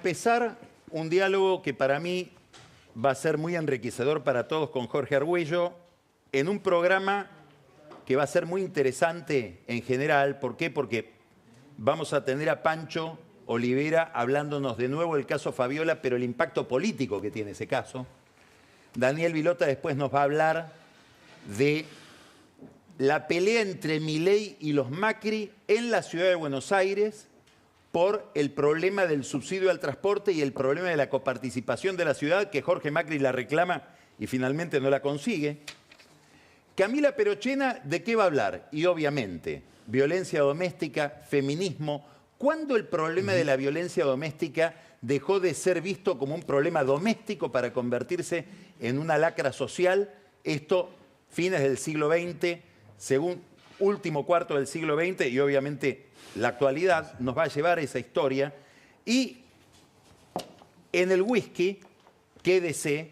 empezar un diálogo que para mí va a ser muy enriquecedor para todos con Jorge Argüello en un programa que va a ser muy interesante en general. ¿Por qué? Porque vamos a tener a Pancho Olivera hablándonos de nuevo del caso Fabiola, pero el impacto político que tiene ese caso. Daniel Vilota después nos va a hablar de la pelea entre Milei y los Macri en la ciudad de Buenos Aires por el problema del subsidio al transporte y el problema de la coparticipación de la ciudad, que Jorge Macri la reclama y finalmente no la consigue. Camila Perochena, ¿de qué va a hablar? Y obviamente, violencia doméstica, feminismo. ¿Cuándo el problema de la violencia doméstica dejó de ser visto como un problema doméstico para convertirse en una lacra social? Esto, fines del siglo XX, según último cuarto del siglo XX, y obviamente la actualidad nos va a llevar a esa historia. Y en el whisky, quédese,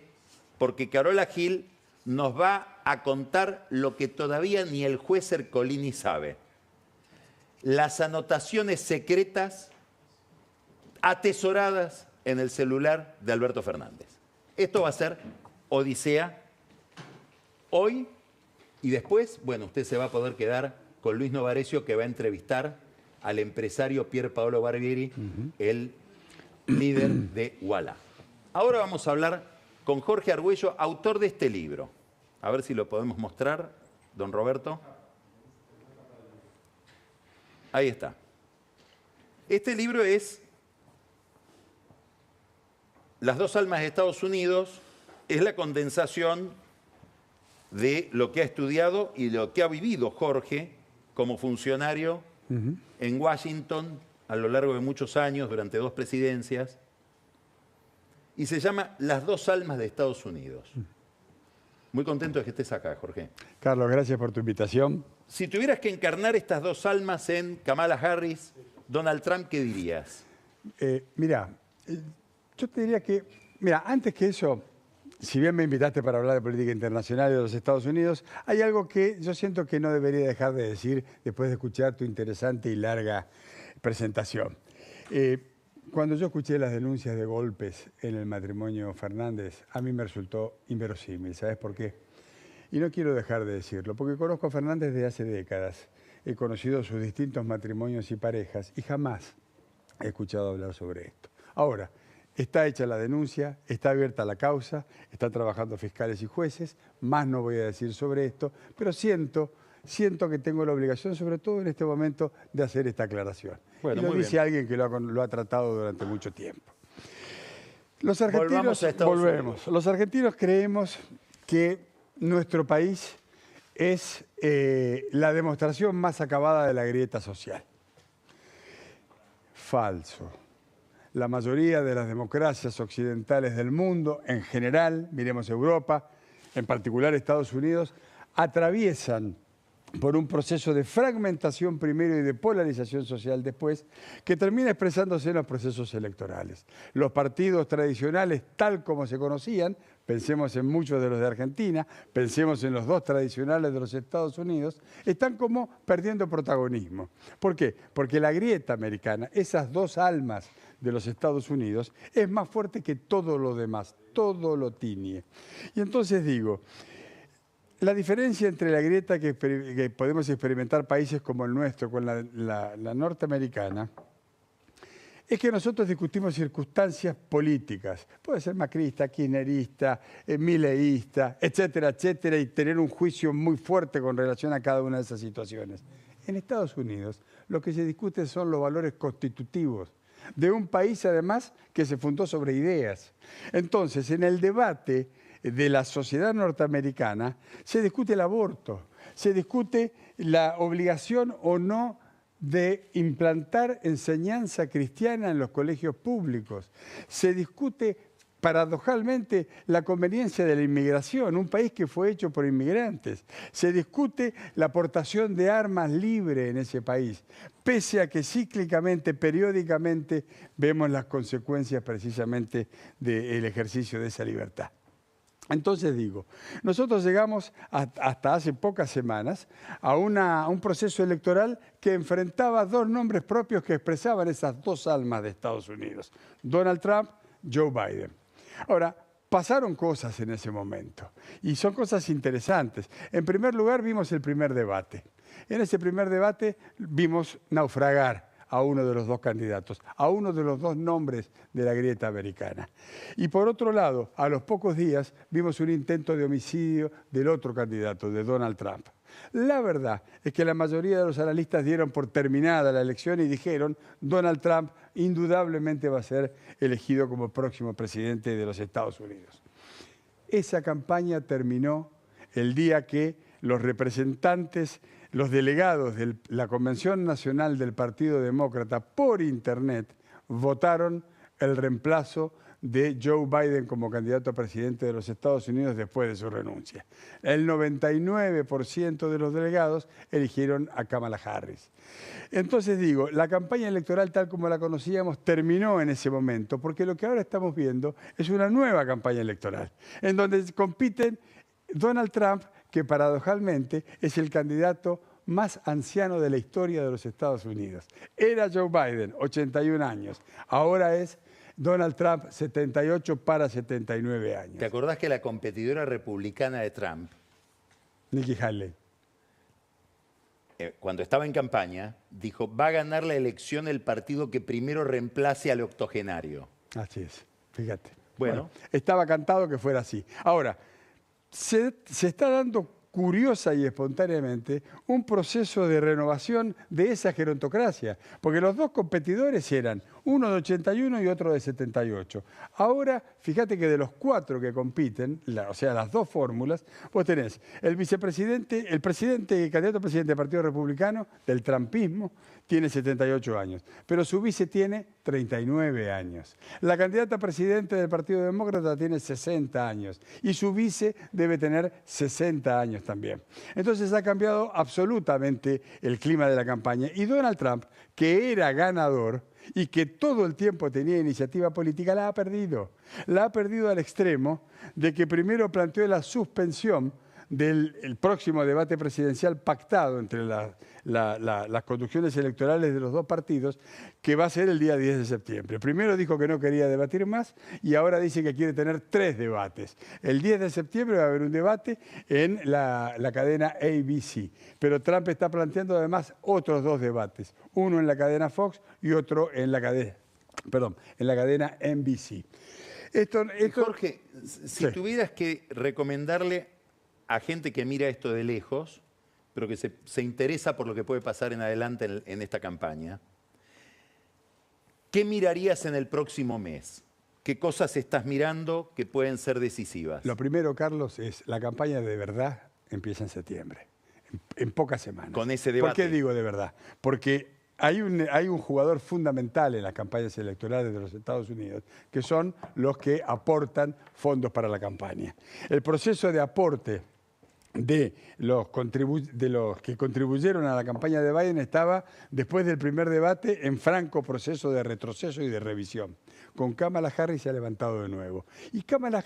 porque Carola Gil nos va a contar lo que todavía ni el juez Ercolini sabe. Las anotaciones secretas atesoradas en el celular de Alberto Fernández. Esto va a ser Odisea hoy y después, bueno, usted se va a poder quedar con Luis Novarecio, que va a entrevistar al empresario Pier Paolo Barbieri, el líder de Ualá. Ahora vamos a hablar con Jorge Argüello, autor de este libro. A ver si lo podemos mostrar, don Roberto. Ahí está. Este libro es Las dos almas de Estados Unidos, es la condensación de lo que ha estudiado y lo que ha vivido Jorge como funcionario en Washington a lo largo de muchos años, durante 2 presidencias, y se llama Las dos almas de Estados Unidos. Muy contento de que estés acá, Jorge. Carlos, gracias por tu invitación. Si tuvieras que encarnar estas dos almas en Kamala Harris, Donald Trump, ¿qué dirías? Yo te diría que, antes que eso, si bien me invitaste para hablar de política internacional y de los Estados Unidos, hay algo que yo siento que no debería dejar de decir después de escuchar tu interesante y larga presentación. Cuando yo escuché las denuncias de golpes en el matrimonio Fernández, a mí me resultó inverosímil. ¿Sabes por qué? Y no quiero dejar de decirlo, porque conozco a Fernández desde hace décadas. He conocido sus distintos matrimonios y parejas y jamás he escuchado hablar sobre esto. Ahora, está hecha la denuncia, está abierta la causa, están trabajando fiscales y jueces, más no voy a decir sobre esto, pero siento que tengo la obligación, sobre todo en este momento, de hacer esta aclaración. Bueno, y lo dice alguien que lo ha tratado durante mucho tiempo. Los argentinos creemos que nuestro país es la demostración más acabada de la grieta social. Falso. La mayoría de las democracias occidentales del mundo, en general, miremos Europa, en particular Estados Unidos, atraviesan por un proceso de fragmentación primero y de polarización social después, que termina expresándose en los procesos electorales. Los partidos tradicionales, tal como se conocían, pensemos en muchos de los de Argentina, pensemos en los 2 tradicionales de los Estados Unidos, están como perdiendo protagonismo. ¿Por qué? Porque la grieta americana, esas 2 almas de los Estados Unidos, es más fuerte que todo lo demás, todo lo tiñe. Y entonces digo, la diferencia entre la grieta que podemos experimentar países como el nuestro con la norteamericana es que nosotros discutimos circunstancias políticas. Puede ser macrista, kirchnerista, mileísta, etcétera, etcétera, y tener un juicio muy fuerte con relación a cada una de esas situaciones. En Estados Unidos lo que se discute son los valores constitutivos de un país, además, que se fundó sobre ideas. Entonces, en el debate de la sociedad norteamericana se discute el aborto, se discute la obligación o no de implantar enseñanza cristiana en los colegios públicos, se discute paradojalmente la conveniencia de la inmigración, un país que fue hecho por inmigrantes, se discute la aportación de armas libre en ese país, pese a que cíclicamente, periódicamente, vemos las consecuencias precisamente del ejercicio de esa libertad. Entonces digo, nosotros llegamos hasta hace pocas semanas a un proceso electoral que enfrentaba dos nombres propios que expresaban esas dos almas de Estados Unidos, Donald Trump, Joe Biden. Ahora, pasaron cosas en ese momento y son cosas interesantes. En primer lugar, vimos el primer debate. En ese primer debate vimos naufragar a uno de los dos candidatos, a uno de los dos nombres de la grieta americana. Y por otro lado, a los pocos días vimos un intento de homicidio del otro candidato, de Donald Trump. La verdad es que la mayoría de los analistas dieron por terminada la elección y dijeron Donald Trump indudablemente va a ser elegido como próximo presidente de los Estados Unidos. Esa campaña terminó el día que los representantes, los delegados de la Convención Nacional del Partido Demócrata por Internet votaron el reemplazo de Joe Biden como candidato a presidente de los Estados Unidos después de su renuncia. El 99% de los delegados eligieron a Kamala Harris. Entonces digo, la campaña electoral tal como la conocíamos terminó en ese momento, porque lo que ahora estamos viendo es una nueva campaña electoral, en donde compiten Donald Trump, que paradojalmente es el candidato más anciano de la historia de los Estados Unidos. Era Joe Biden, 81 años. Ahora es Donald Trump, 78 para 79 años. ¿Te acordás que la competidora republicana de Trump, Nikki Haley, cuando estaba en campaña, dijo, va a ganar la elección el partido que primero reemplace al octogenario? así es, fíjate. Bueno. Estaba cantado que fuera así. Ahora, se está dando curiosa y espontáneamente un proceso de renovación de esa gerontocracia, porque los dos competidores eran uno de 81 y otro de 78. Ahora, fíjate que de los cuatro que compiten, o sea, las dos fórmulas, vos tenés el vicepresidente, el candidato a presidente del Partido Republicano, del trumpismo, tiene 78 años, pero su vice tiene 39 años. La candidata a presidente del Partido Demócrata tiene 60 años y su vice debe tener 60 años también. Entonces ha cambiado absolutamente el clima de la campaña y Donald Trump, que era ganador y que todo el tiempo tenía iniciativa política, la ha perdido. La ha perdido al extremo de que primero planteó la suspensión del próximo debate presidencial pactado entre las conducciones electorales de los dos partidos, que va a ser el día 10 de septiembre. Primero dijo que no quería debatir más y ahora dice que quiere tener 3 debates. El 10 de septiembre va a haber un debate en la cadena ABC, pero Trump está planteando además otros 2 debates, uno en la cadena Fox y otro en la cadena NBC. Jorge, si tuvieras que recomendarle a gente que mira esto de lejos, pero que se interesa por lo que puede pasar en adelante en esta campaña, ¿qué mirarías en el próximo mes? ¿Qué cosas estás mirando que pueden ser decisivas? Lo primero, Carlos, es la campaña de verdad empieza en septiembre, en pocas semanas. Con ese debate. ¿Por qué digo de verdad? Porque hay un jugador fundamental en las campañas electorales de los Estados Unidos, que son los que aportan fondos para la campaña. El proceso de aporte de los que contribuyeron a la campaña de Biden estaba, después del primer debate, en franco proceso de retroceso y de revisión. Con Kamala Harris se ha levantado de nuevo. Y Kamala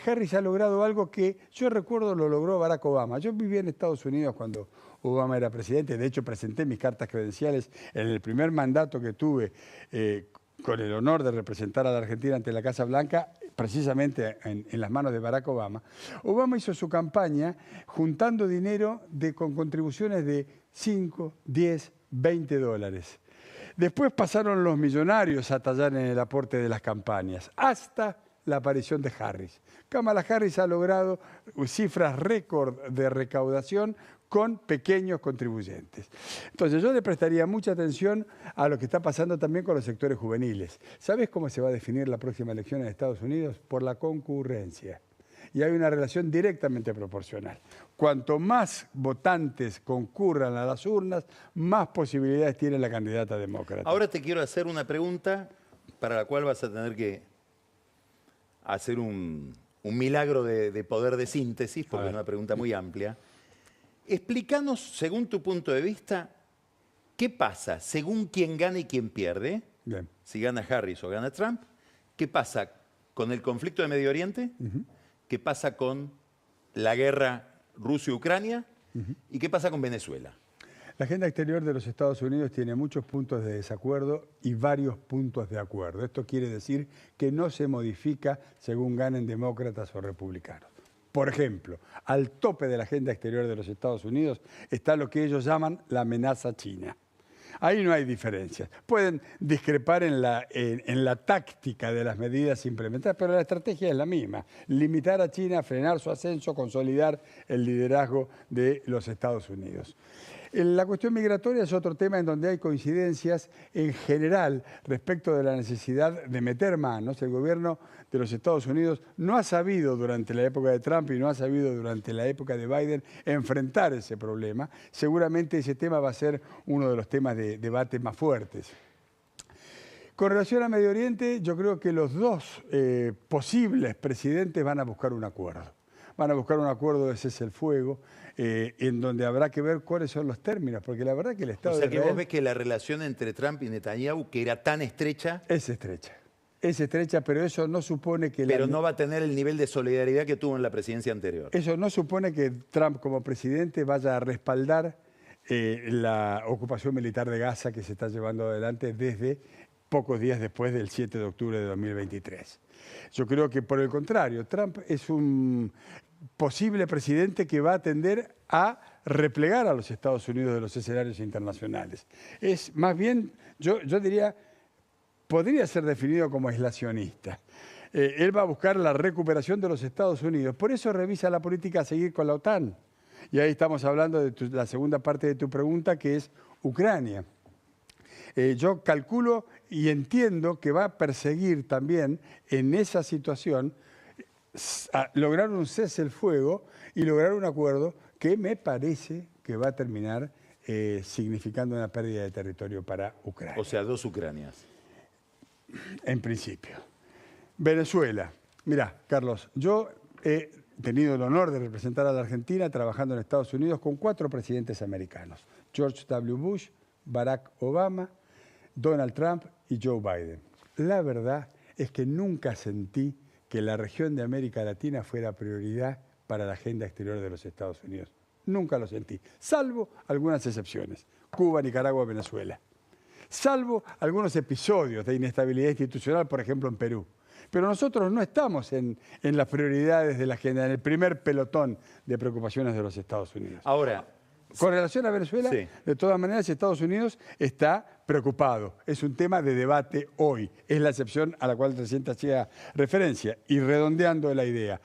Harris ha logrado algo que yo recuerdo lo logró Barack Obama. Yo viví en Estados Unidos cuando Obama era presidente. De hecho, presenté mis cartas credenciales en el primer mandato que tuve con el honor de representar a la Argentina ante la Casa Blanca, precisamente en las manos de Barack Obama. Obama hizo su campaña juntando dinero con contribuciones de 5, 10, 20 dólares. Después pasaron los millonarios a tallar en el aporte de las campañas, hasta la aparición de Harris. Kamala Harris ha logrado cifras récord de recaudación con pequeños contribuyentes. Entonces yo le prestaría mucha atención a lo que está pasando también con los sectores juveniles. ¿Sabes cómo se va a definir la próxima elección en Estados Unidos? Por la concurrencia. Y hay una relación directamente proporcional. Cuanto más votantes concurran a las urnas, más posibilidades tiene la candidata demócrata. Ahora te quiero hacer una pregunta para la cual vas a tener que hacer un milagro de poder de síntesis, porque es una pregunta muy amplia. Explícanos, según tu punto de vista, ¿qué pasa según quién gana y quién pierde? Bien. Si gana Harris o gana Trump. ¿Qué pasa con el conflicto de Medio Oriente? qué pasa con la guerra Rusia-Ucrania y qué pasa con Venezuela. La agenda exterior de los Estados Unidos tiene muchos puntos de desacuerdo y varios puntos de acuerdo. Esto quiere decir que no se modifica según ganen demócratas o republicanos. Por ejemplo, al tope de la agenda exterior de los Estados Unidos está lo que ellos llaman la amenaza china. Ahí no hay diferencias. Pueden discrepar en la táctica de las medidas implementadas, pero la estrategia es la misma. Limitar a China, frenar su ascenso, consolidar el liderazgo de los Estados Unidos. La cuestión migratoria es otro tema en donde hay coincidencias en general respecto de la necesidad de meter manos. El gobierno de los Estados Unidos no ha sabido durante la época de Trump y no ha sabido durante la época de Biden enfrentar ese problema. Seguramente ese tema va a ser uno de los temas de debate más fuertes. Con relación a Medio Oriente, yo creo que los dos posibles presidentes van a buscar un acuerdo. Van a buscar un acuerdo de cese el fuego, en donde habrá que ver cuáles son los términos, porque la verdad que el Estado O sea de que Israel vos ves que la relación entre Trump y Netanyahu, que era tan estrecha, es estrecha, pero eso no supone que... pero no va a tener el nivel de solidaridad que tuvo en la presidencia anterior. Eso no supone que Trump como presidente vaya a respaldar la ocupación militar de Gaza que se está llevando adelante desde pocos días después del 7 de octubre de 2023. Yo creo que, por el contrario, Trump es un posible presidente que va a tender a replegar a los Estados Unidos de los escenarios internacionales. Es más bien, yo diría, podría ser definido como aislacionista. Él va a buscar la recuperación de los Estados Unidos. Por eso revisa la política a seguir con la OTAN. Y ahí estamos hablando de la segunda parte de tu pregunta, que es Ucrania. Yo calculo y entiendo que va a perseguir también en esa situación a lograr un cese el fuego y lograr un acuerdo que me parece que va a terminar significando una pérdida de territorio para Ucrania. O sea, dos Ucranias. En principio. Venezuela. Mirá, Carlos, yo he tenido el honor de representar a la Argentina trabajando en Estados Unidos con 4 presidentes americanos. George W. Bush, Barack Obama, Donald Trump y Joe Biden. La verdad es que nunca sentí que la región de América Latina fuera prioridad para la agenda exterior de los Estados Unidos. Nunca lo sentí, salvo algunas excepciones. Cuba, Nicaragua, Venezuela. Salvo algunos episodios de inestabilidad institucional, por ejemplo, en Perú. Pero nosotros no estamos en las prioridades de la agenda, en el primer pelotón de preocupaciones de los Estados Unidos. Ahora, con relación a Venezuela, sí, de todas maneras, Estados Unidos está preocupado. Es un tema de debate hoy. Es la excepción a la cual recién hacía referencia. Y redondeando la idea,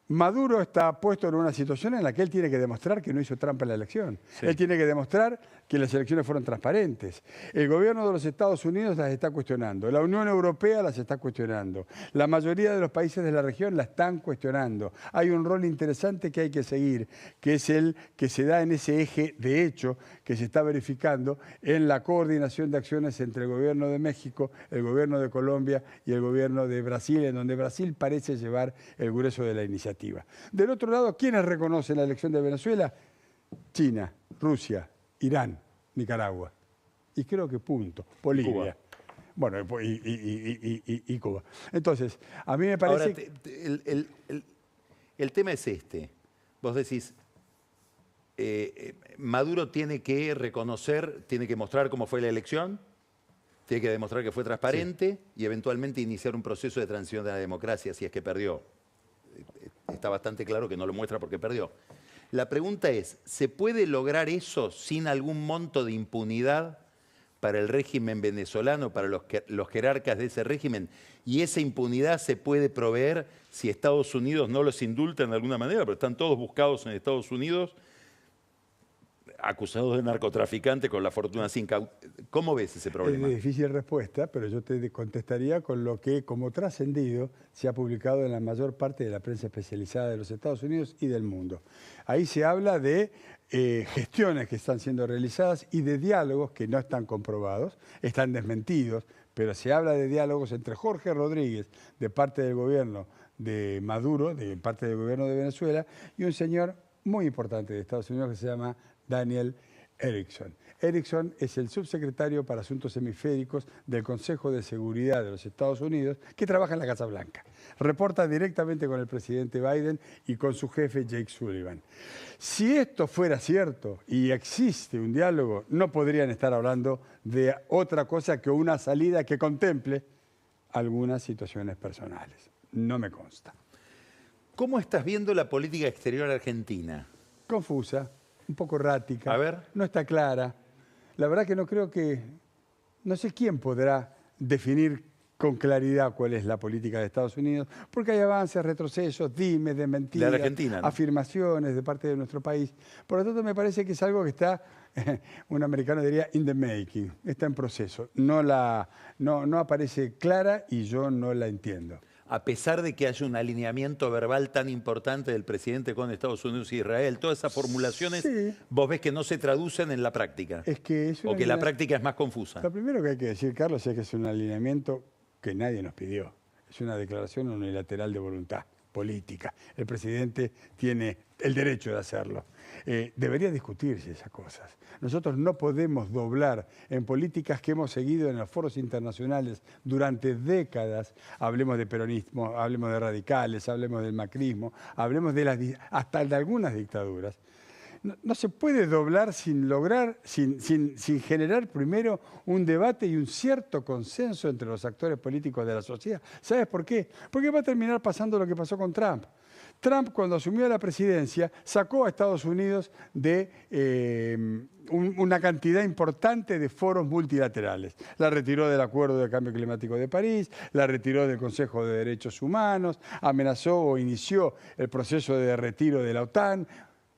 Maduro está puesto en una situación en la que él tiene que demostrar que no hizo trampa en la elección. Sí. Él tiene que demostrar que las elecciones fueron transparentes. El gobierno de los Estados Unidos las está cuestionando. La Unión Europea las está cuestionando. La mayoría de los países de la región la están cuestionando. Hay un rol interesante que hay que seguir, que es el que se da en ese eje de hecho que se está verificando en la coordinación de acciones entre el gobierno de México, el gobierno de Colombia y el gobierno de Brasil, en donde Brasil parece llevar el grueso de la iniciativa. Del otro lado, ¿quiénes reconocen la elección de Venezuela? China, Rusia, Irán, Nicaragua. Y creo que punto. Bolivia. Cuba. Bueno, y Cuba. Entonces, a mí me parece... Ahora, el tema es este. Vos decís, Maduro tiene que reconocer, tiene que mostrar cómo fue la elección, tiene que demostrar que fue transparente, sí, y eventualmente iniciar un proceso de transición de la democracia si es que perdió. Está bastante claro que no lo muestra porque perdió. La pregunta es, ¿se puede lograr eso sin algún monto de impunidad para el régimen venezolano, para los jerarcas de ese régimen? ¿Y esa impunidad se puede proveer si Estados Unidos no los indulta de alguna manera? Pero están todos buscados en Estados Unidos, acusados de narcotraficante con la fortuna sin causa. ¿Cómo ves ese problema? Es difícil respuesta, pero yo te contestaría con lo que, como trascendido, se ha publicado en la mayor parte de la prensa especializada de los Estados Unidos y del mundo. Ahí se habla de gestiones que están siendo realizadas y de diálogos que no están comprobados, están desmentidos, pero se habla de diálogos entre Jorge Rodríguez, de parte del gobierno de Maduro, de parte del gobierno de Venezuela, y un señor muy importante de Estados Unidos que se llama Daniel Erickson. Erickson es el subsecretario para Asuntos Hemisféricos del Consejo de Seguridad de los Estados Unidos, que trabaja en la Casa Blanca. Reporta directamente con el presidente Biden y con su jefe Jake Sullivan. Si esto fuera cierto y existe un diálogo, no podrían estar hablando de otra cosa que una salida que contemple algunas situaciones personales. No me consta. ¿Cómo estás viendo la política exterior argentina? Confusa, un poco errática. A ver. No está clara. La verdad que no creo que... No sé quién podrá definir con claridad cuál es la política de Estados Unidos, porque hay avances, retrocesos, dimes, desmentidas, La Argentina, ¿no? afirmaciones de parte de nuestro país. Por lo tanto, me parece que es algo que está, un americano diría, in the making, está en proceso. No aparece clara y yo no la entiendo. A pesar de que haya un alineamiento verbal tan importante del presidente con Estados Unidos y Israel, todas esas formulaciones, Sí. vos ves que no se traducen en la práctica. Es que es una O que la alinea- práctica es más confusa. Lo primero que hay que decir, Carlos, es que es un alineamiento que nadie nos pidió. Es una declaración unilateral de voluntad política. El presidente tiene el derecho de hacerlo. Debería discutirse esas cosas. Nosotros no podemos doblar en políticas que hemos seguido en los foros internacionales durante décadas. Hablemos de peronismo, hablemos de radicales, hablemos del macrismo, hablemos de hasta de algunas dictaduras. No se puede doblar sin generar primero un debate y un cierto consenso entre los actores políticos de la sociedad. ¿Sabes por qué? Porque va a terminar pasando lo que pasó con Trump. Trump, cuando asumió la presidencia, sacó a Estados Unidos de una cantidad importante de foros multilaterales. La retiró del Acuerdo de Cambio Climático de París, la retiró del Consejo de Derechos Humanos, amenazó o inició el proceso de retiro de la OTAN.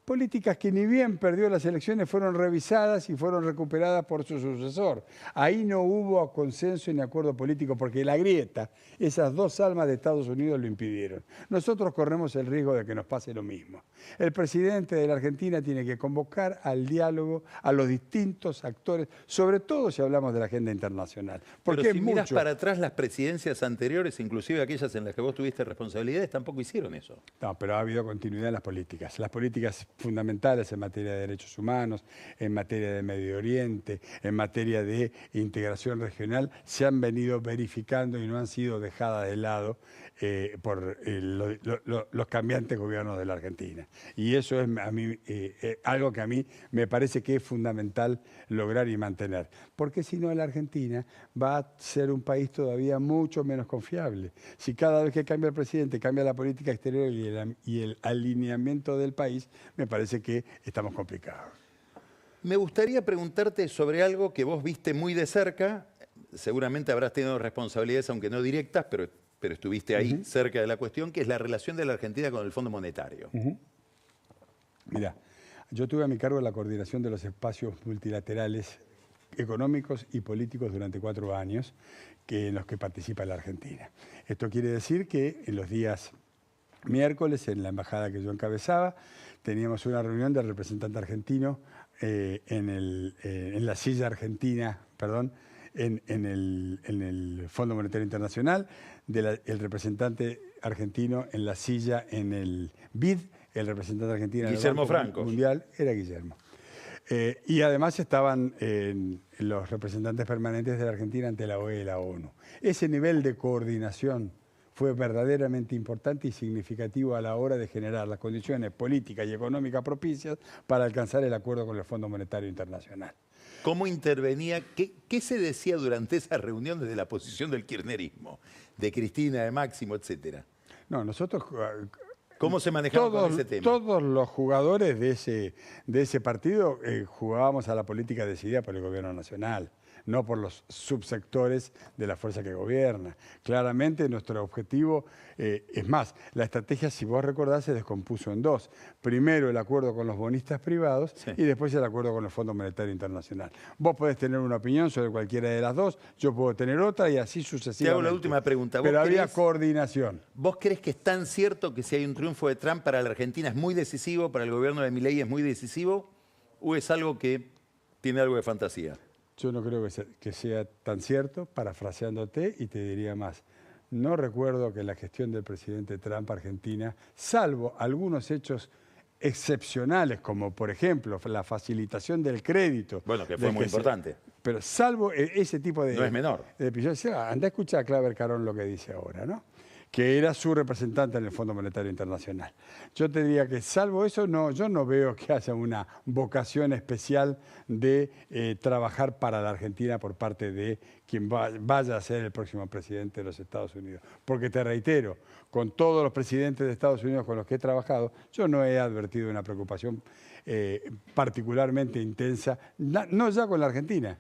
Políticas que ni bien perdió las elecciones fueron revisadas y fueron recuperadas por su sucesor. Ahí no hubo consenso ni acuerdo político porque la grieta, esas dos almas de Estados Unidos lo impidieron. Nosotros corremos el riesgo de que nos pase lo mismo. El presidente de la Argentina tiene que convocar al diálogo a los distintos actores, sobre todo si hablamos de la agenda internacional. Porque Pero si es miras mucho. para atrás, las presidencias anteriores, inclusive aquellas en las que vos tuviste responsabilidades, tampoco hicieron eso. No, pero ha habido continuidad en las políticas. Las políticas fundamentales en materia de derechos humanos, en materia de Medio Oriente, en materia de integración regional, se han venido verificando y no han sido dejadas de lado por los cambiantes gobiernos de la Argentina. Y eso es algo que a mí me parece que es fundamental lograr y mantener. Porque si no, la Argentina va a ser un país todavía mucho menos confiable. Si cada vez que cambia el presidente cambia la política exterior y el alineamiento del país, me parece que estamos complicados. Me gustaría preguntarte sobre algo que vos viste muy de cerca. Seguramente habrás tenido responsabilidades, aunque no directas, pero estuviste ahí cerca de la cuestión, que es la relación de la Argentina con el Fondo Monetario. Mira, yo tuve a mi cargo la coordinación de los espacios multilaterales económicos y políticos durante 4 años en los que participa la Argentina. Esto quiere decir que en los días miércoles, en la embajada que yo encabezaba, teníamos una reunión del representante argentino en la silla argentina, perdón, en el Fondo Monetario Internacional, el representante argentino en la silla en el BID, el representante argentino en el Guillermo Banco Francos. Mundial era Guillermo. Y además estaban los representantes permanentes de la Argentina ante la OEA y la ONU. Ese nivel de coordinación fue verdaderamente importante y significativo a la hora de generar las condiciones políticas y económicas propicias para alcanzar el acuerdo con el Fondo Monetario Internacional. ¿Cómo intervenía? ¿Qué se decía durante esa reunión desde la posición del kirchnerismo? De Cristina, de Máximo, etcétera. No, nosotros... ¿Cómo se manejaban con ese tema? Todos los jugadores de ese partido jugábamos a la política decidida por el gobierno nacional, no por los subsectores de la fuerza que gobierna. Claramente nuestro objetivo, es más, la estrategia, si vos recordás, se descompuso en 2. Primero el acuerdo con los bonistas privados y después el acuerdo con el Fondo Monetario Internacional. Vos podés tener una opinión sobre cualquiera de las dos, yo puedo tener otra y así sucesivamente. Te hago la última pregunta. Pero había coordinación. ¿Vos crees que es tan cierto que si hay un triunfo de Trump para la Argentina es muy decisivo, para el gobierno de Milei es muy decisivo, o es algo que tiene algo de fantasía? Yo no creo que sea tan cierto, parafraseándote, y te diría más. No recuerdo que la gestión del presidente Trump a Argentina, salvo algunos hechos excepcionales, como por ejemplo la facilitación del crédito. Bueno, que fue muy importante. Pero salvo ese tipo de... No es menor. De episodios, anda a escuchar a Claver Carón lo que dice ahora, ¿no? Que era su representante en el Fondo Monetario Internacional. Yo te diría que salvo eso, yo no veo que haya una vocación especial de trabajar para la Argentina por parte de quien vaya a ser el próximo presidente de los Estados Unidos. Porque te reitero, con todos los presidentes de Estados Unidos con los que he trabajado, yo no he advertido una preocupación particularmente intensa, no ya con la Argentina,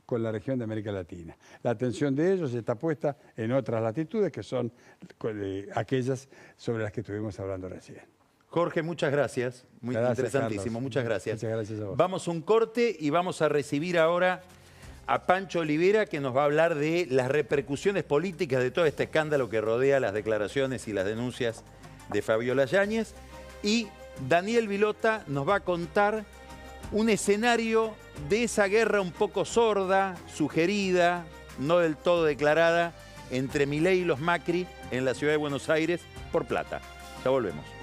con la región de América Latina. La atención de ellos está puesta en otras latitudes que son aquellas sobre las que estuvimos hablando recién. Jorge, muchas gracias. Muy interesantísimo. Carlos. Muchas gracias. Muchas gracias a vos. Vamos a un corte y vamos a recibir ahora a Pancho Olivera, que nos va a hablar de las repercusiones políticas de todo este escándalo que rodea las declaraciones y las denuncias de Fabiola Yáñez. Y Daniel Vilota nos va a contar un escenario de esa guerra un poco sorda, sugerida, no del todo declarada, entre Milei y los Macri en la ciudad de Buenos Aires por plata. Ya volvemos.